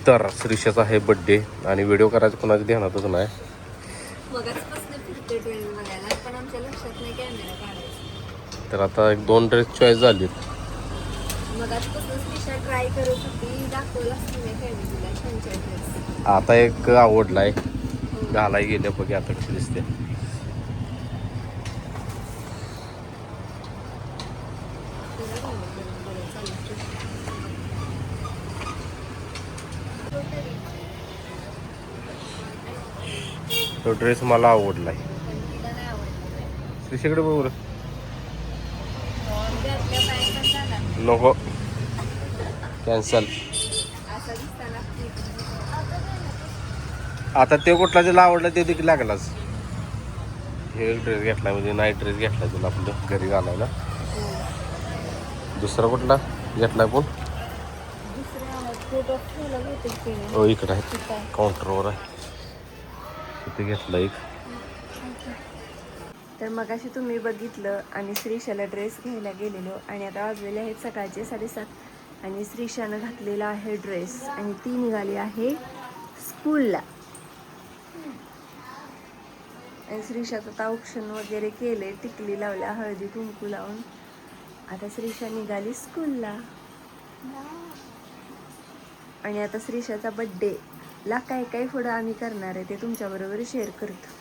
तर श्रीषाचा आहे बड्डे आणि व्हिडिओ करायचं कोणाच्या ध्यानातच नाही. तर आता एक 2 ड्रेस चॉईस झालीत. आता एक आवडलाय घालाय गेल्या बघी आता कशी दिसते. तो ड्रेस मला आवडलाय. श्रीषाकडे बरोबर नको कॅन्सल. आता ते कुठला त्याला आवडला ते देखील लागलाच. हे ड्रेस घेतला म्हणजे नाईट ड्रेस घेतला तुला आपलं घरी घालायला. दुसरा कुठला घेतलाय पण हो इकडं आहे काउंटरवर आहे तिथे घेतला एक. तर मगाशी तुम्ही बघितलं आणि श्रीषाला ड्रेस घ्यायला गेलेलो आणि आता वाजलेले आहेत सकाळचे 7:30 आणि श्रीषानं घातलेला आहे ड्रेस आणि ती निघाली आहे स्कूलला. आणि श्रीषाचं आता औक्षण वगैरे केले, टिकली लावल्या, हळदी कुंकू लावून आता श्रीषा निघाली स्कूलला. आणि आता श्रीषाचा बड्डे ला काय काय पुढं आम्ही करणार आहे ते तुमच्याबरोबर शेअर करतो.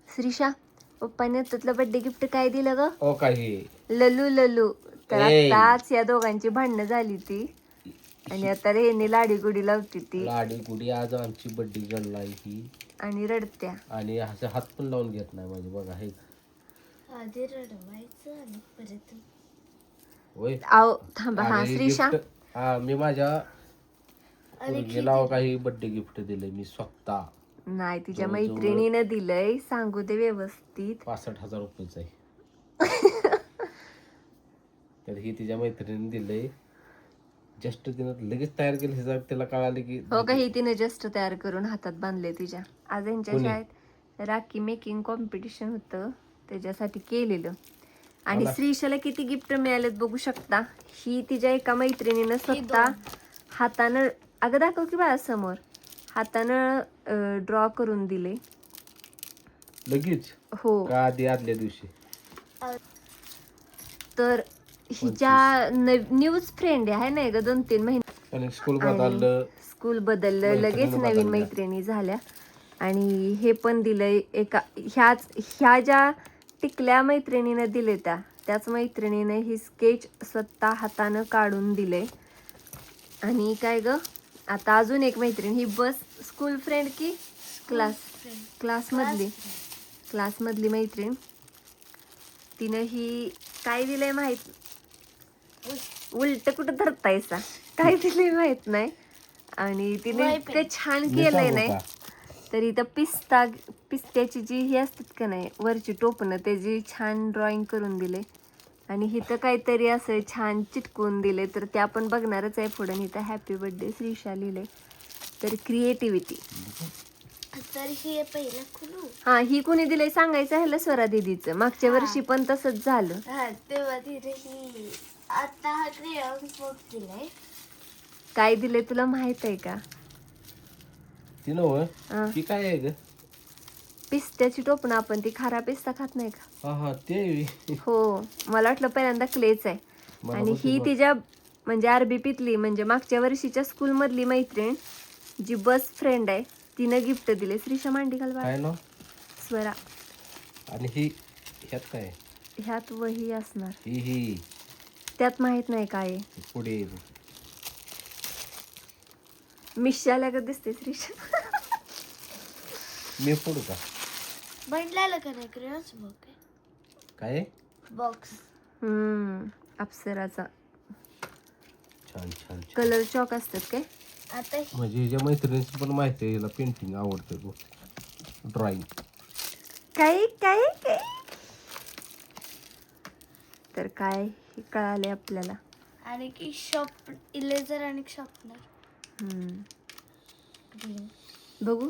श्रीषा पप्पाने तुला बड्डे गिफ्ट काय दिलं ग? ओ काही ललू ललू. तर आताच या दोघांची भांडणं झाली ती आणि आता रेने लाडी गुडी लावती ती. लाडी गुडी आज आमची बड्डे गर्ल आहे ही आणि रडत्या आणि असं हात पण लावून घेत नाही माझे बघा हे. आधी रडवायचं आणि परत होय आव थांबा. हा श्रीषा हा मी माझ्या मुलगीला काही बड्डे गिफ्ट दिले मी स्वतः. नाही तिच्या मैत्रिणीनं दिलंय, सांगू दे व्यवस्थित. 65,000 रुपयाचं आहे. तर ही तिच्या मैत्रिणीने दिलंय. जस्ट तिनं लगेच तयार केलं हे तिला कळाले की हो का, ही तिने जस्ट तयार करून हातात बांधले तिच्या. आज यांच्या शाळेत राखी मेकिंग कॉम्पिटिशन होतं त्याच्यासाठी केलेलं. आणि श्रीषाला किती गिफ्ट मिळालेत बघू शकता. ही तिच्या एका मैत्रिणीनं स्वतः हातानं, अगं दाखव की बाळा समोर, हातानं ड्रॉ करून दिले लगेच. हो का आधी आदल्या दिवशी. तर हिच्या न्यूज फ्रेंड आहे ना ग 2-3 महिने. स्कूल बदललं लगेच नवीन मैत्रिणी झाल्या. आणि हे पण दिलंय एका ह्या ज्या टिकल्या मैत्रिणीनं दिले त्याच मैत्रिणीने ही स्केच स्वतः हातानं काढून दिले. आणि काय ग आता अजून एक मैत्रीण, ही बस स्कूल फ्रेंड की क्लासमधली मैत्रीण, तिनं ही काय दिलंय माहित, उलट कुठं धरतायसा, काय दिलंय माहित नाही. आणि तिने इतकं छान केलंय नाही तर इथं पिस्त्याची जी ही असतात का नाही वरची टोपणं त्याची छान ड्रॉइंग करून दिले. आणि इथं काहीतरी असं छान चिटकवून दिले तर ते आपण बघणारच आहे पुढे. इथं हॅपी बर्थडे श्रीषा लिहिले. तर क्रिएटिव्हिटी. तर हे पहिलं खुलू. हा ही कोणी दिलंय सांगायचं ह्याला स्वरा दीदीचं. मागच्या वर्षी पण तसंच झालं. तेव्हा तिथे ही आता हा क्रेयॉन बॉक्स दिलाय. काय दिलंय तुला माहित आहे का? ती काय आहे ग? पिस्त्याची टोपणं, आपण ती खारा पिस्ता खात नाही का? हा ते हो मला वाटलं पहिल्यांदा क्लेच आहे. आणि ही तिच्या म्हणजे आरबीपीतली म्हणजे मागच्या वर्षीच्या स्कूल मधली मैत्रीण जी बस फ्रेंड आहे तिनं गिफ्ट दिले. श्रीषा मांडी घाल बाळा. स्वरा. आणि ही ह्यात काय? ह्यात वही असणार. ही त्यात माहित नाही काय पुढे मिशाला का दिसते श्रीषा. मी पुढे का म्हटलं का नाही क्रेयॉन्स बॉक्स काय बॉक्स. अप्सराचा छान छान कलर चॉक असतात काय? आता म्हणजे हिच्या मैत्रिणीची पण माहिती आहे हिला पेंटिंग आवडते तो ड्रॉइंग. काय काय काय तर काय हे कळाले आपल्याला. आणि की शॉप इलेझर आणि शॉपनर बघू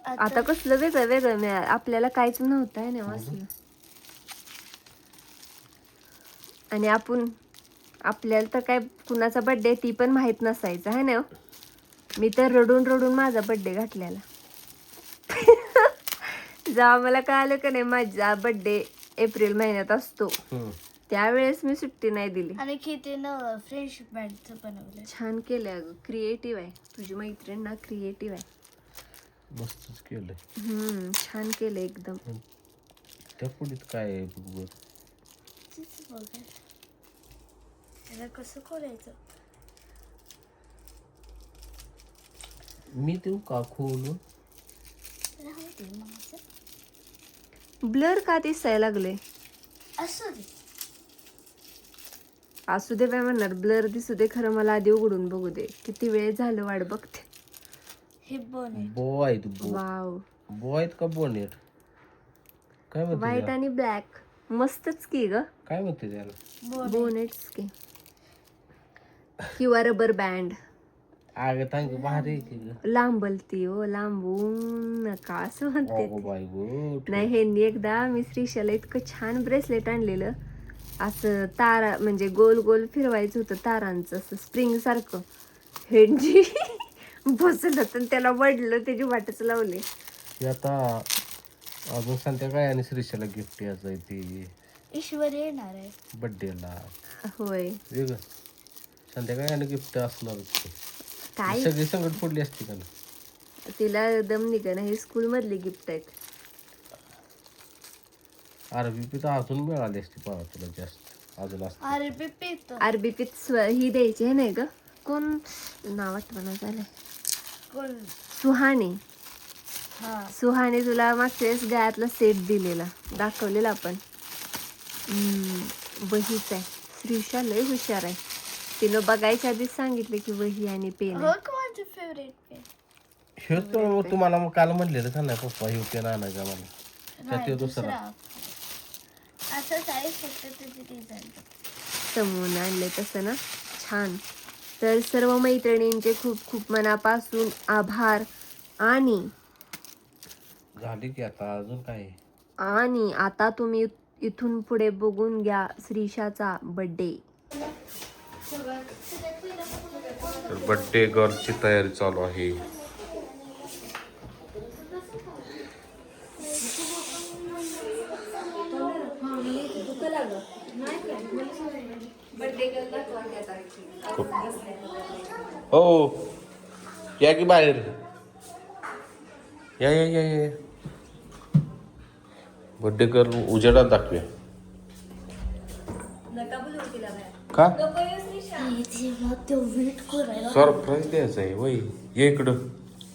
आता कसलं वेगळं मिळालं आपल्याला. काहीच नव्हतं आहे ना असलं. आणि आपण आपल्याला तर काय कुणाचा बर्थडे ती पण माहित नसायचं है ना हो? मी तर रडून रडून माझा बर्थडे घातलेला. जेव्हा मला कळालं का नाही माझा बर्थडे एप्रिल महिन्यात असतो त्यावेळेस मी सुट्टी नाही दिली. आणि कितीनं फ्रेंडशिप बँडचं बनवलं. छान केलंय अगं, क्रिएटिव्ह आहे तुझी मैत्रीण ना, क्रिएटिव्ह आहे. मस्तच केलंय. छान केलंय एकदम. त्या पुढीत काय आहे बघ बरं. तेच बघा त्याला कसं खोलायचं. मी देऊ का खोलून? राहू दे माझं. ब्लर का दिसायला लागले? असू दे. असू दे काय म्हणणार, ब्लर दिसू दे, खरं मला आधी उघडून बघू दे. किती वेळ झालं वाट बघते. हे बोने. बो आहेत बो. वाव, बो आहेत का बोनेट? काय म्हणते व्हाईट त्याला? आणि ब्लॅक मस्तच की ग. काय म्हणते त्याला? बोनेट्स की किंवा रबर बँड. अगं तांग भारी आहे की ग. लांबलती हो, लांबून नका असं म्हणते. अगो बाई गो. नाही ह्यांनी एकदा मी श्रीशाला इतकं छान ब्रेसलेट आणलेलं, असं तारा म्हणजे गोल गोल फिरवायचं होतं तारांचं, असं स्प्रिंग सारखं. ह्यांनी बसलं तर त्याला वडलं, त्याची वाटच लावली. ते आता अजून संध्याकाळी आणि श्रीशाला गिफ्ट यायचं आहे ती ईश्वर येणार आहे बड्डेला. होय वेगळं संध्याकाळी आणि गिफ्ट असणार काय सगळी संकट पडली असती का ना. तिला दम निघा ना, हे स्कूल मधले गिफ्ट आहेत. आरबी तर अजून मिळाली असती पहा तुला जास्त अजून असत. आरबी पितो. आरबीपीत ही द्यायची आहे नाही ग, कोण नाव आठवणा झालंय, कोण. सुहाने. हा सुहाने तुला मागच्या वेळेस गळ्यातला सेट दिलेला, दाखवलेला आपण. वहीच आहे. श्रीषा लय हुशार आहे, तिनं बघायच्या आधीच सांगितलं की वही आणि पेन हो का माझं फेवरेट पेन. हेच तर मग तुम्हाला मग काल म्हणलेलं का नाही पप्पा हे पेन आणायचं मला. त्यात दुसरा असंच आहे, फक्त त्याची डिझाईन. समोरून आणले तसं ना, छान. तर सर्व मैत्रिणींचे खूप खूप मनापासून आभार. आणि झाली की आता अजून काय आहे? आणि आता तुम्ही इथून पुढे बघून घ्या श्रीशाचा बर्थडे. तर बड्डे गर्लची तयारी चालू आहे. हो या की बाहेर या या या या. बड्डे गर्ल उजेडात दाखवूया का? वेट करायला सरप्राईज द्यायचं आहे वय. ये इकडं.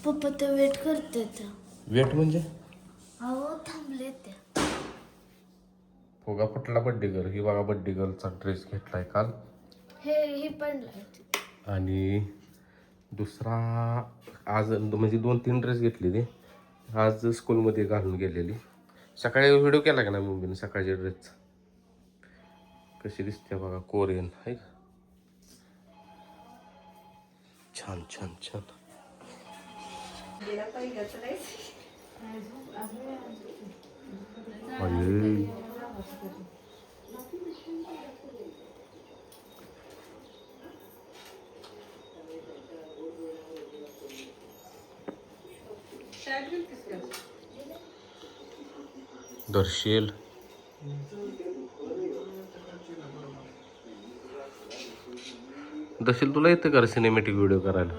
पप्पा ते वेट करतात. वेट म्हणजे अहो थांबले त्या. फुगा फुटला बड्डे गर्ल. ही बघा बड्डे गर्लचा ड्रेस घेतलाय काल. हे पण आणि दुसरा आज म्हणजे 2-3 ड्रेस घेतले ते आज स्कूलमध्ये घालून गेलेली. सकाळी व्हिडिओ केला का ना मम्मीने सकाळच्या ड्रेसचा. कशी दिसते बघा, कोरियन आहे का. छान छान छान. अरे दर्शेल दर्शेल तुला येतं का सिनेमॅटिक व्हिडिओ करायला?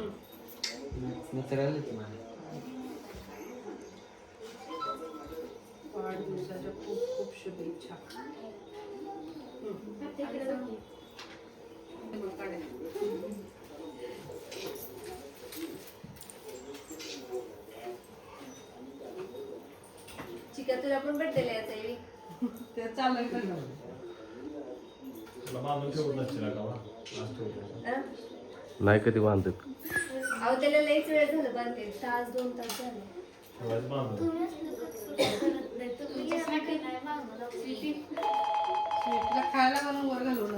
चिका तुला पण बर्थडेला यायचं आहे. नाही कधी बांधत. अहो त्याला लईच वेळ झालं बांधते, 1-2 तास झाले. खायला बनवून वर घालून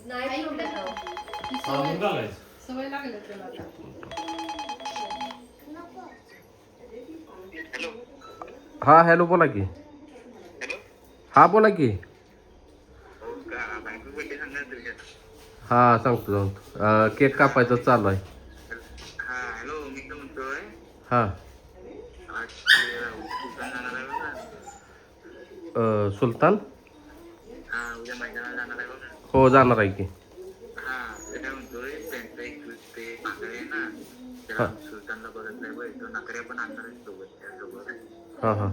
नाही सवय लागली त्याला आता. हा हॅलो बोला की. हा बोला की. हा सांगतो. केक कापायचा चालू आहे. हा सुलतान हो जाणार आहे की. हा हा हा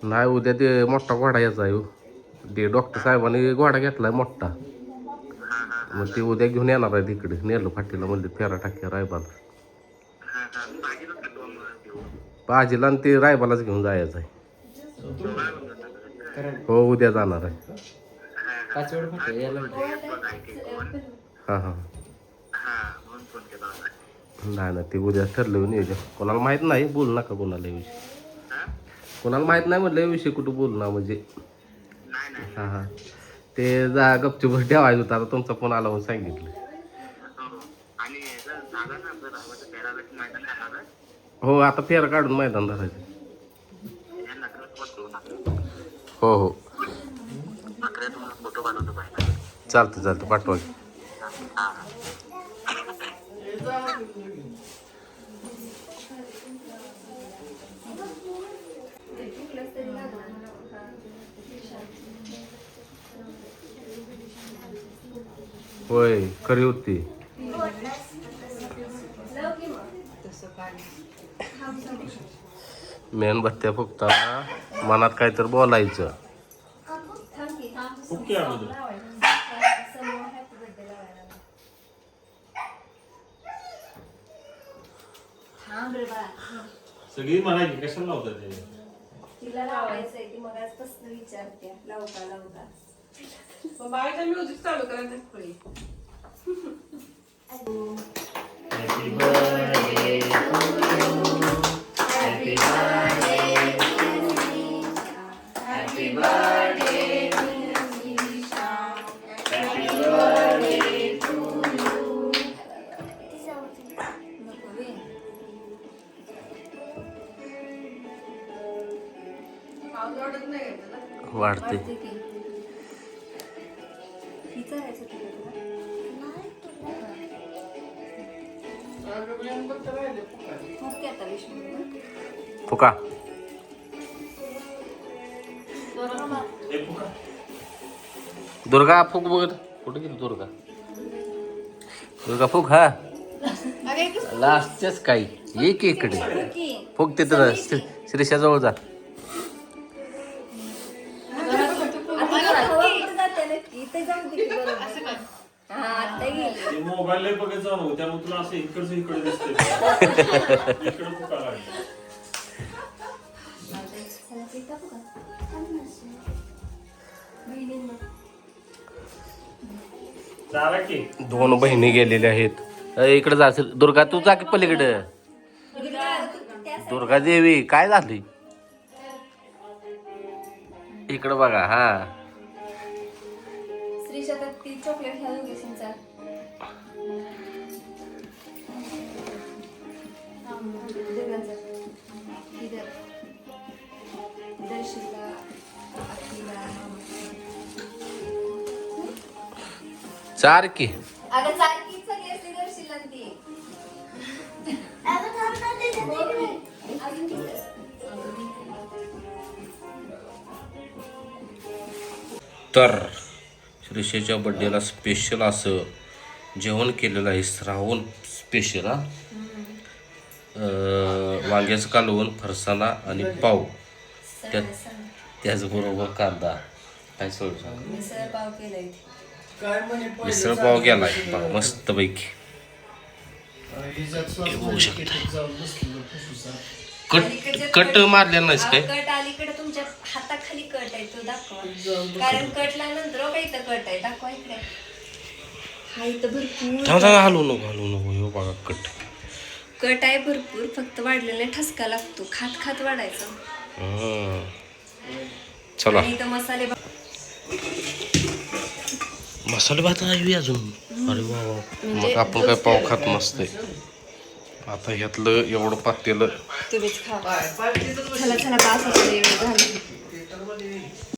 नाही उद्या ते मोठा घोडा यायचा आहे हो. ते डॉक्टर साहेबांनी घोडा घेतलाय मोठा. मग ते उद्या घेऊन येणार आहे तिकडे नेलं फाटीला म्हणजे फेरा टाक्या रायबाला. भाजीला आणि ते रायबालाच घेऊन जायचं आहे. हो उद्या जाणार आहे. हां हां नाही ना ते उद्या ठरलं नियोजन. कोणाला माहीत नाही बोलू नका कोणाला विषय. कोणाला माहीत नाही म्हटलं विषय कुठं बोलू ना म्हणजे. हां हां ते जा गपचूप ठेवायचं होतं. आता तुमचा फोन आला म्हणून सांगितलं. हो आता फेर काढून मैदान धरायचं. हो हो चालतं पाठवा. होय खरी होती. मेणबत्त्या फुकताना मनात काहीतरी बोलायचं. सगळी म्हणायची कशाला लावतात ते. तिला लावायचंय ती मग आजपासून विचारते लावता. मग बाळाचं म्युझिक चालू करायचं पुढे. Happy birthday to you. Happy birthday to you. Happy birthday to Nisha. Happy birthday to you. आवाज वाटत नाही का त्याला? वाढते. फुका दुर्गा फुक बघ कुठे गेली दुर्गा फुक. हा लास्टच काही एक इकडे फुक तिथं श्रीषाजवळ जा. मोबाईल बघत जाऊ त्यामुळे तुला असं इकडचं इकडे दिसते. इकडे फुका लागली. चाला की दोन बहिणी गेलेल्या आहेत. इकडे जा दुर्गा तू जा की पलीकडे. दुर्गा देवी काय झाली इकडे बघा. हा चॉकलेट चार की तर श्रीषेच्या बड्डेला स्पेशल असं जेवण केलेलं आहे. श्रावण स्पेशल. हा वांग्याचं कालवण, फरसाणा आणि पाव, त्याचबरोबर कांदा. काय सोड सांग. मिसळ पाव केलाय मस्त पैकी. बघू शकता कट मारलेला नाहीस काय. कट अलीकडे तुमच्या हाताखाली कट आहे तो दाखवा. कारण कटला नंतर काही तर कट आहे दाखवा इकडे. हा इथं भरपूर हलवू नको हो बघा कट आहे भरपूर. फक्त वाढलेला ठसका लागतो. खात वाढायचं. चला आणि इथं मसाले भात आहे अजून. अरे वा वा. मग आपण काय पाव खात नसते. आता ह्यातलं एवढं पातेलं तुम्हीच खा. चला चला, बास होतं, एवढं झालं.